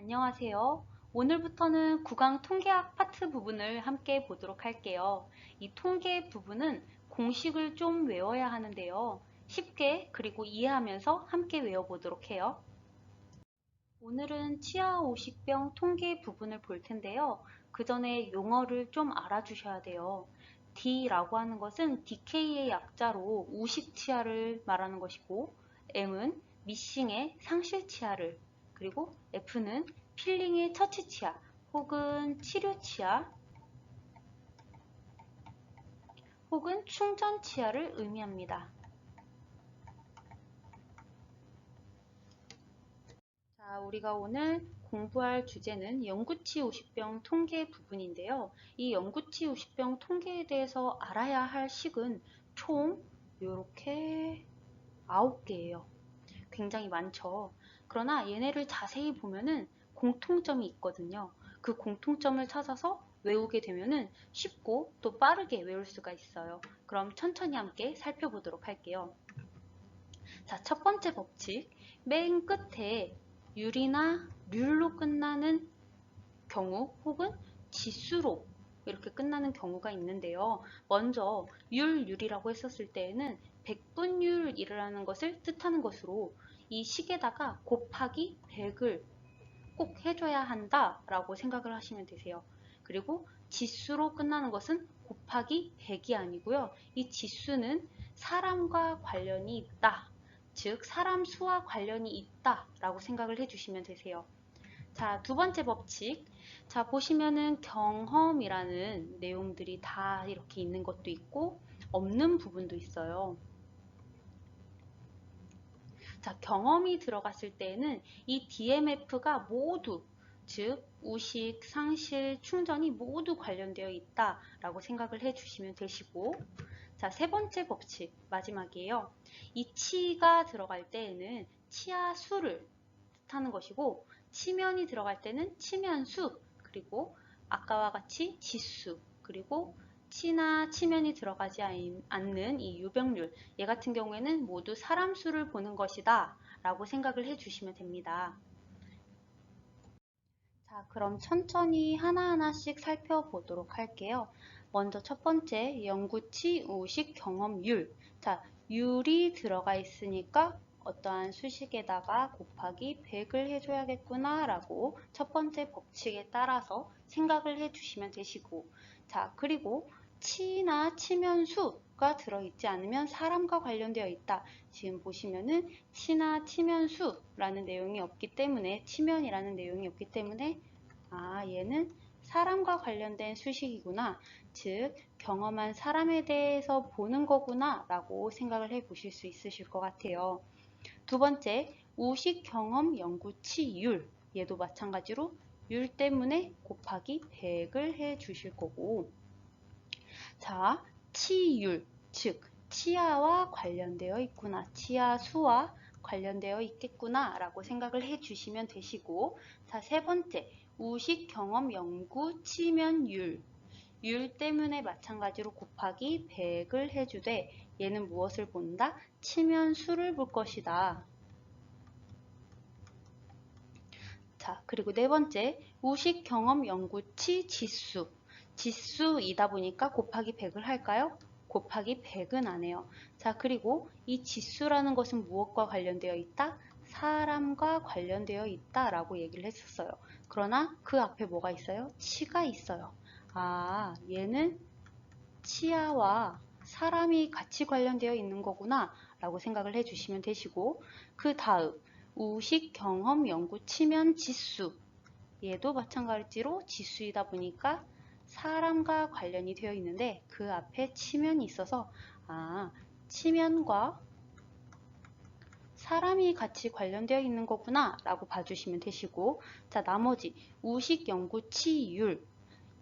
안녕하세요. 오늘부터는 구강 통계학 파트 부분을 함께 보도록 할게요. 이 통계 부분은 공식을 좀 외워야 하는데요. 쉽게 그리고 이해하면서 함께 외워보도록 해요. 오늘은 치아 오식병 통계 부분을 볼 텐데요. 그 전에 용어를 좀 알아주셔야 돼요. D라고 하는 것은 DK의 약자로 우식치아를 말하는 것이고, M은 미싱의 상실치아를, 그리고 F는 필링의 처치치아 혹은 치료치아 혹은 충전치아를 의미합니다. 자, 우리가 오늘 공부할 주제는 영구치 오식병 통계 부분인데요. 이 영구치 오식병 통계에 대해서 알아야 할 식은 총 이렇게 9개예요. 굉장히 많죠. 그러나 얘네를 자세히 보면은 공통점이 있거든요. 그 공통점을 찾아서 외우게 되면은 쉽고 또 빠르게 외울 수가 있어요. 그럼 천천히 함께 살펴보도록 할게요. 자, 첫 번째 법칙. 맨 끝에 율이나 률로 끝나는 경우 혹은 지수로 이렇게 끝나는 경우가 있는데요. 먼저 율이라고 했었을 때에는 백분율이라는 것을 뜻하는 것으로 이 식에다가 곱하기 100을 꼭 해줘야 한다라고 생각을 하시면 되세요. 그리고 지수로 끝나는 것은 곱하기 100이 아니고요. 이 지수는 사람과 관련이 있다. 즉 사람 수와 관련이 있다라고 생각을 해주시면 되세요. 자, 두 번째 법칙. 자, 보시면은 경험이라는 내용들이 다 이렇게 있는 것도 있고 없는 부분도 있어요. 자, 경험이 들어갔을 때에는 이 DMF가 모두, 즉 우식, 상실, 충전이 모두 관련되어 있다라고 생각을 해주시면 되시고, 자, 세 번째 법칙 마지막이에요. 이 치가 들어갈 때에는 치아 수를 뜻하는 것이고, 치면이 들어갈 때는 치면수, 그리고 아까와 같이 지수, 그리고 치나 치면이 들어가지 않는 이 유병률, 얘 같은 경우에는 모두 사람 수를 보는 것이다 라고 생각을 해주시면 됩니다. 자, 그럼 천천히 하나하나씩 살펴보도록 할게요. 먼저 첫 번째, 영구치 우식 경험율. 자, 율이 들어가 있으니까 어떠한 수식에다가 곱하기 100을 해줘야겠구나 라고 첫 번째 법칙에 따라서 생각을 해주시면 되시고, 자, 그리고 치나 치면수가 들어있지 않으면 사람과 관련되어 있다. 지금 보시면은 치나 치면수라는 내용이 없기 때문에, 치면이라는 내용이 없기 때문에 얘는 사람과 관련된 수식이구나. 즉, 경험한 사람에 대해서 보는 거구나 라고 생각을 해 보실 수 있으실 것 같아요. 두 번째, 우식 경험 영구치율. 얘도 마찬가지로 율 때문에 곱하기 100을 해 주실 거고, 자, 치율, 즉 치아와 관련되어 있구나, 치아 수와 관련되어 있겠구나 라고 생각을 해 주시면 되시고, 자, 세 번째, 우식 경험 연구 치면율. 율 때문에 마찬가지로 곱하기 100을 해주되 얘는 무엇을 본다? 치면수를 볼 것이다. 자, 그리고 네 번째, 우식 경험 연구치 지수. 지수이다 보니까 곱하기 100을 할까요? 곱하기 100은 안 해요. 자, 그리고 이 지수라는 것은 무엇과 관련되어 있다? 사람과 관련되어 있다라고 얘기를 했었어요. 그러나 그 앞에 뭐가 있어요? 치가 있어요. 얘는 치아와 사람이 같이 관련되어 있는 거구나 라고 생각을 해주시면 되시고, 그 다음 우식 경험 연구 치면 지수. 얘도 마찬가지로 지수이다 보니까 사람과 관련이 되어 있는데 그 앞에 치면이 있어서 치면과 사람이 같이 관련되어 있는 거구나 라고 봐주시면 되시고, 자, 나머지 우식 연구 치율.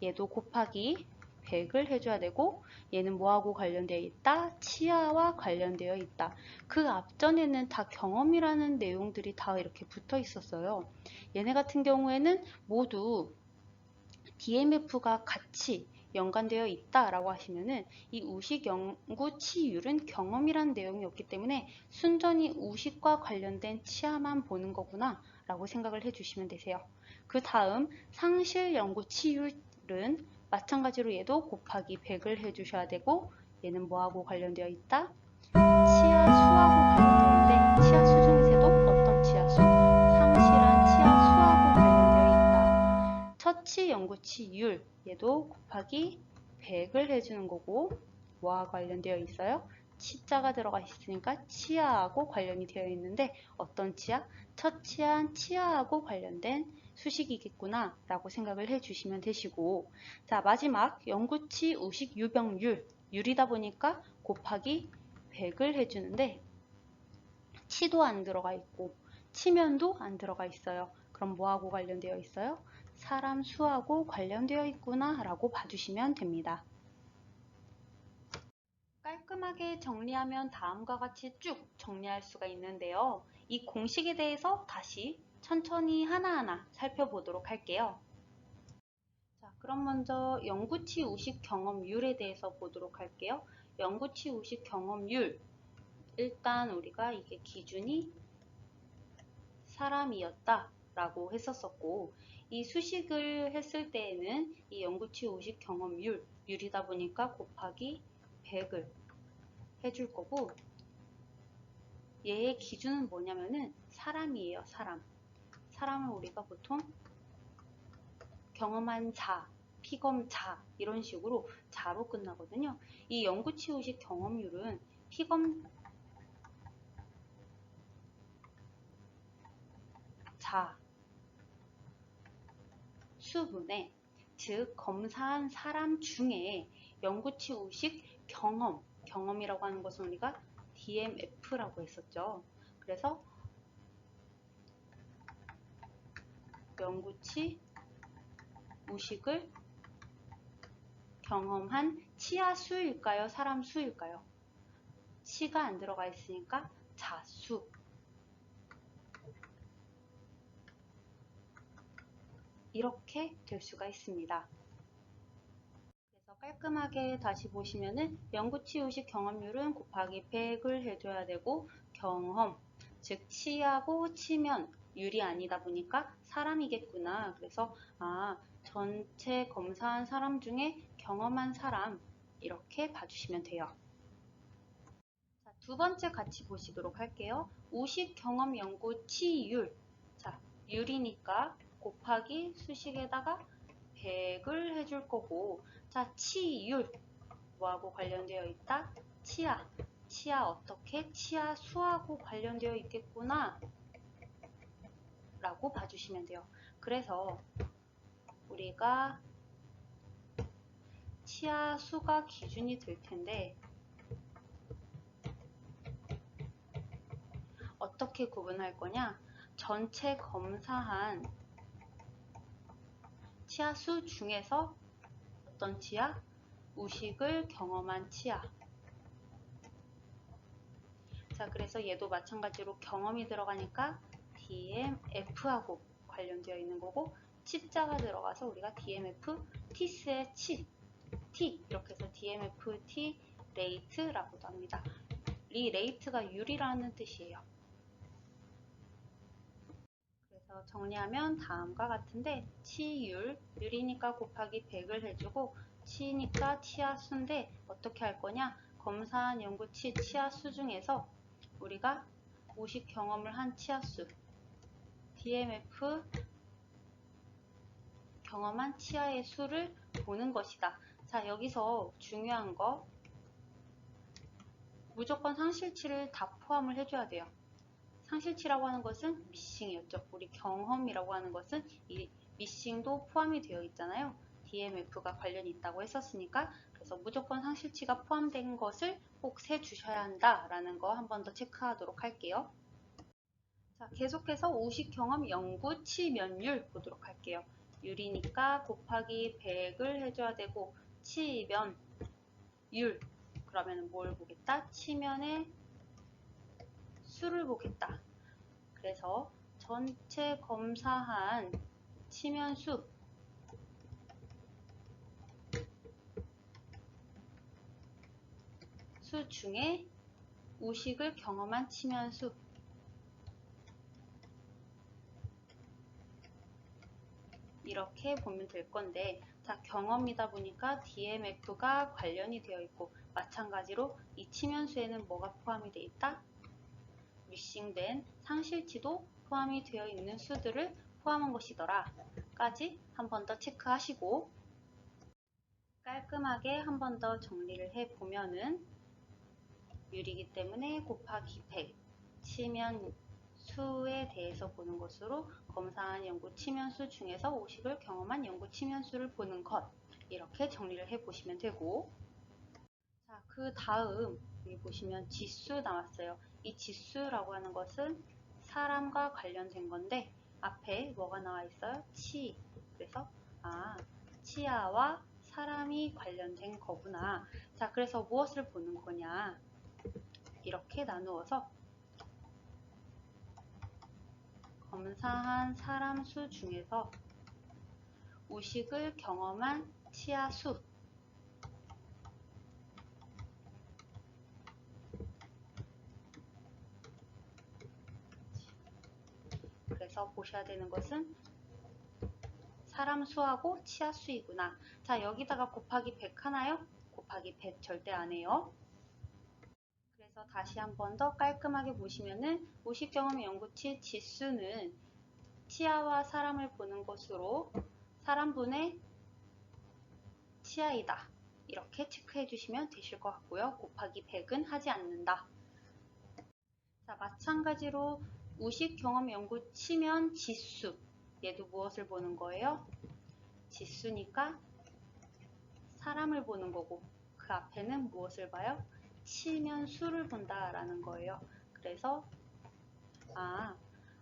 얘도 곱하기 100을 해줘야 되고, 얘는 뭐하고 관련되어 있다? 치아와 관련되어 있다. 그 앞전에는 다 경험이라는 내용들이 다 이렇게 붙어 있었어요. 얘네 같은 경우에는 모두 DMF가 같이 연관되어 있다라고 하시면은 이 우식 연구 치율은 경험이라는 내용이 없기 때문에 순전히 우식과 관련된 치아만 보는 거구나 라고 생각을 해주시면 되세요. 그 다음 상실 영구치율은 마찬가지로 얘도 곱하기 100을 해주셔야 되고, 얘는 뭐하고 관련되어 있다? 치아 수하고 관련되어 있는데, 치아 수 중에서도 어떤 치아 수? 상실한 치아 수하고 관련되어 있다. 처치 영구치율, 얘도 곱하기 100을 해주는 거고, 뭐와 관련되어 있어요? 치자가 들어가 있으니까 치아하고 관련이 되어 있는데, 어떤 치아? 처치한 치아하고 관련된 수식이겠구나 라고 생각을 해주시면 되시고, 자, 마지막 영구치 우식 유병률, 율이다 보니까 곱하기 100을 해주는데, 치도 안 들어가 있고 치면도 안 들어가 있어요. 그럼 뭐하고 관련되어 있어요? 사람 수하고 관련되어 있구나 라고 봐주시면 됩니다. 깔끔하게 정리하면 다음과 같이 쭉 정리할 수가 있는데요. 이 공식에 대해서 다시 천천히 하나하나 살펴보도록 할게요. 자, 그럼 먼저 영구치 우식 경험률에 대해서 보도록 할게요. 영구치 우식 경험률, 일단 우리가 이게 기준이 사람이었다 라고 했었었고, 이 수식을 했을 때에는 이 영구치 우식 경험률, 율이다 보니까 곱하기 100을 해줄 거고, 얘의 기준은 뭐냐면은 사람이에요. 사람을 우리가 보통 경험한 자, 피검 자 이런 식으로 자로 끝나거든요. 이 영구치 우식 경험률은 피검 자 수분에, 즉 검사한 사람 중에 영구치 우식 경험이라고 하는 것은 우리가 DMF라고 했었죠. 그래서 영구치 우식을 경험한 치아 수일까요? 사람 수일까요? 치가 안 들어가 있으니까 자수. 이렇게 될 수가 있습니다. 그래서 깔끔하게 다시 보시면은 영구치 우식 경험률은 곱하기 100을 해줘야 되고, 경험, 즉 치하고 치면 율이 아니다 보니까 사람이겠구나. 그래서 전체 검사한 사람 중에 경험한 사람, 이렇게 봐주시면 돼요. 자, 두 번째 같이 보시도록 할게요. 우식 경험 연구 치율. 자, 율이니까 곱하기 수식에다가 100을 해줄 거고, 자, 치율 뭐하고 관련되어 있다? 치아 어떻게? 치아 수하고 관련되어 있겠구나 라고 봐주시면 돼요. 그래서 우리가 치아 수가 기준이 될 텐데, 어떻게 구분할 거냐? 전체 검사한 치아 수 중에서 어떤 치아? 우식을 경험한 치아. 자, 그래서 얘도 마찬가지로 경험이 들어가니까 DMF하고 관련되어 있는 거고, 치자가 들어가서 우리가 DMF, 티스의 치, T 이렇게 해서 DMF T 레이트라고도 합니다. 이 레이트가 율이라는 뜻이에요. 그래서 정리하면 다음과 같은데, 율이니까 곱하기 100을 해주고, 치니까 치아 수인데 어떻게 할 거냐? 검사한 연구치 치아 수 중에서 우리가 우식 경험을 한 치아 수, DMF 경험한 치아의 수를 보는 것이다. 자, 여기서 중요한 거, 무조건 상실치를 다 포함을 해줘야 돼요. 상실치라고 하는 것은 미싱이었죠. 우리 경험이라고 하는 것은 이 미싱도 포함이 되어 있잖아요. DMF가 관련이 있다고 했었으니까, 그래서 무조건 상실치가 포함된 것을 꼭 세주셔야 한다라는 거 한 번 더 체크하도록 할게요. 자, 계속해서 우식 경험 연구 치면율 보도록 할게요. 율이니까 곱하기 100을 해줘야 되고, 치면 율, 그러면 뭘 보겠다? 치면의 수를 보겠다. 그래서 전체 검사한 치면수 중에 우식을 경험한 치면수, 이렇게 보면 될 건데, 자, 경험이다 보니까 DMF가 관련이 되어 있고, 마찬가지로 이 치면수에는 뭐가 포함이 되어 있다? 미싱된 상실치도 포함이 되어 있는 수들을 포함한 것이더라 까지 한 번 더 체크하시고, 깔끔하게 한 번 더 정리를 해보면은 유리기 때문에 곱하기 100, 치면 수에 대해서 보는 것으로 검사한 연구 치면수 중에서 오식을 경험한 연구 치면수를 보는 것, 이렇게 정리를 해보시면 되고, 자, 그 다음 여기 보시면 지수 나왔어요. 이 지수라고 하는 것은 사람과 관련된 건데 앞에 뭐가 나와 있어요? 치. 그래서 치아와 사람이 관련된 거구나. 자, 그래서 무엇을 보는 거냐? 이렇게 나누어서 검사한 사람 수 중에서 우식을 경험한 치아 수, 그래서 보셔야 되는 것은 사람 수하고 치아 수이구나. 자, 여기다가 곱하기 100 하나요? 곱하기 100 절대 안 해요. 그래서 다시 한 번 더 깔끔하게 보시면은 우식 경험 연구치 지수는 치아와 사람을 보는 것으로 사람분의 치아이다. 이렇게 체크해 주시면 되실 것 같고요. 곱하기 100은 하지 않는다. 자, 마찬가지로 우식 경험 연구 치면 지수. 얘도 무엇을 보는 거예요? 지수니까 사람을 보는 거고 그 앞에는 무엇을 봐요? 치면 수를 본다라는 거예요. 그래서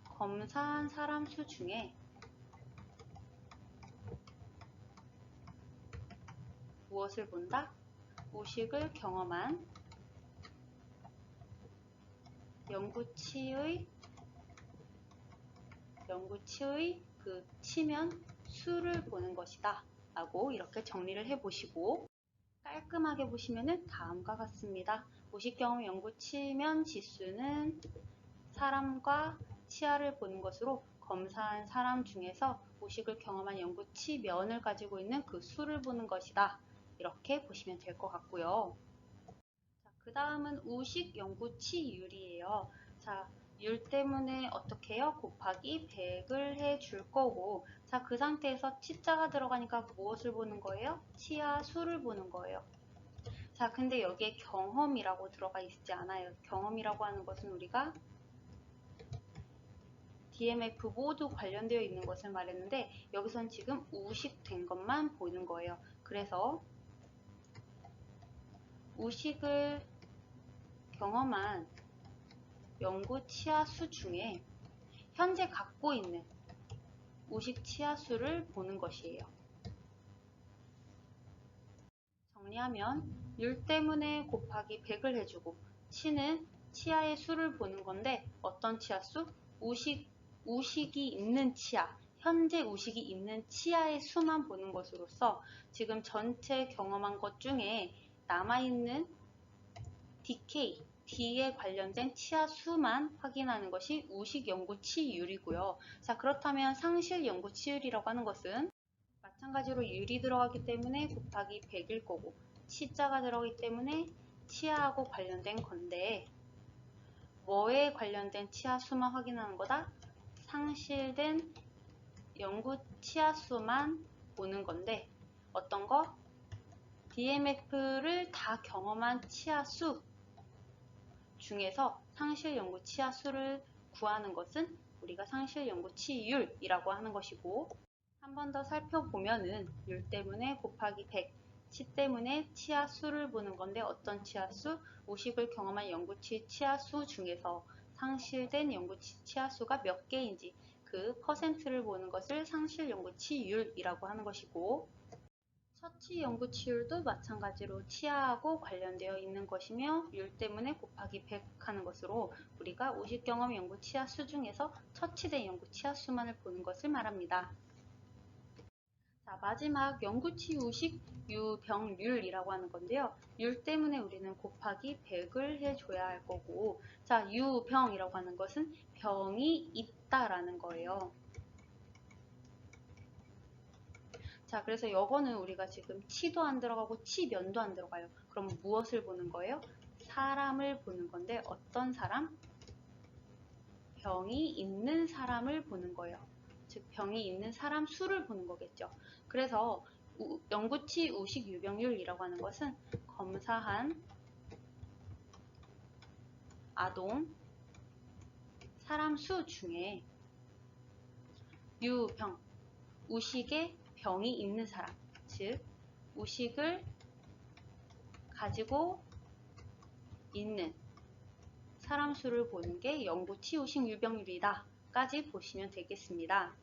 검사한 사람 수 중에 무엇을 본다? 우식을 경험한 연구치의 그 치면 수를 보는 것이다 라고 이렇게 정리를 해 보시고, 깔끔하게 보시면은 다음과 같습니다. 우식 경험 연구 치면 지수는 사람과 치아를 보는 것으로 검사한 사람 중에서 우식을 경험한 연구 치면을 가지고 있는 그 수를 보는 것이다. 이렇게 보시면 될 것 같고요. 그 다음은 우식 연구 치율이에요. 자, 율 때문에 어떻게 해요? 곱하기 100을 해줄 거고, 자, 그 상태에서 치자가 들어가니까 무엇을 보는 거예요? 치아 수를 보는 거예요. 자, 근데 여기에 경험이라고 들어가 있지 않아요. 경험이라고 하는 것은 우리가 DMF 모두 관련되어 있는 것을 말했는데 여기선 지금 우식된 것만 보이는 거예요. 그래서 우식을 경험한 연구 치아수 중에 현재 갖고 있는 우식 치아수를 보는 것이에요. 정리하면 율 때문에 곱하기 100을 해주고 치는 치아의 수를 보는 건데 어떤 치아수? 우식이 있는 치아, 현재 우식이 있는 치아의 수만 보는 것으로서 지금 전체 경험한 것 중에 남아있는 decay, D에 관련된 치아 수만 확인하는 것이 우식 연구 치율이고요. 자, 그렇다면 상실 연구 치율이라고 하는 것은 마찬가지로 율이 들어가기 때문에 곱하기 100일 거고 치자가 들어가기 때문에 치아하고 관련된 건데 뭐에 관련된 치아 수만 확인하는 거다? 상실된 연구 치아 수만 보는 건데 어떤 거? DMF를 다 경험한 치아 수 중에서 상실 연구 치아 수를 구하는 것은 우리가 상실 연구 치율이라고 하는 것이고, 한 번 더 살펴보면은 율 때문에 곱하기 100, 치 때문에 치아 수를 보는 건데 어떤 치아 수? 우식을 경험한 연구치 치아 수 중에서 상실된 연구치 치아 수가 몇 개인지 그 퍼센트를 보는 것을 상실 연구치율이라고 하는 것이고, 처치 연구치율도 마찬가지로 치아하고 관련되어 있는 것이며 율 때문에 곱하기 100 하는 것으로 우리가 우식 경험 연구 치아 수 중에서 처치된 연구 치아 수만을 보는 것을 말합니다. 자, 마지막 연구치 우식 유병률이라고 하는 건데요. 율 때문에 우리는 곱하기 100을 해줘야 할 거고, 자, 유병이라고 하는 것은 병이 있다라는 거예요. 자, 그래서 이거는 우리가 지금 치도 안 들어가고 치면도 안 들어가요. 그럼 무엇을 보는 거예요? 사람을 보는 건데 어떤 사람? 병이 있는 사람을 보는 거예요. 즉 병이 있는 사람 수를 보는 거겠죠. 그래서 영구치 우식 유병률이라고 하는 것은 검사한 아동 사람 수 중에 유병, 우식의 병이 있는 사람, 즉 우식을 가지고 있는 사람 수를 보는 게 영구치 우식 유병률이다 까지 보시면 되겠습니다.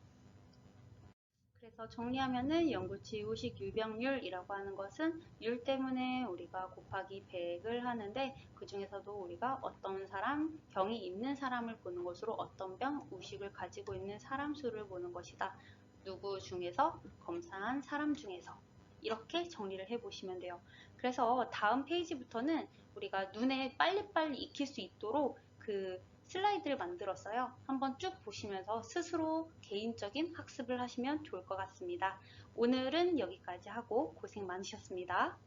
그래서 정리하면은 영구치 우식 유병률이라고 하는 것은 율 때문에 우리가 곱하기 100을 하는데 그 중에서도 우리가 어떤 사람, 병이 있는 사람을 보는 것으로 어떤 병, 우식을 가지고 있는 사람 수를 보는 것이다. 누구 중에서? 검사한 사람 중에서. 이렇게 정리를 해보시면 돼요. 그래서 다음 페이지부터는 우리가 눈에 빨리빨리 익힐 수 있도록 그 슬라이드를 만들었어요. 한번 쭉 보시면서 스스로 개인적인 학습을 하시면 좋을 것 같습니다. 오늘은 여기까지 하고 고생 많으셨습니다.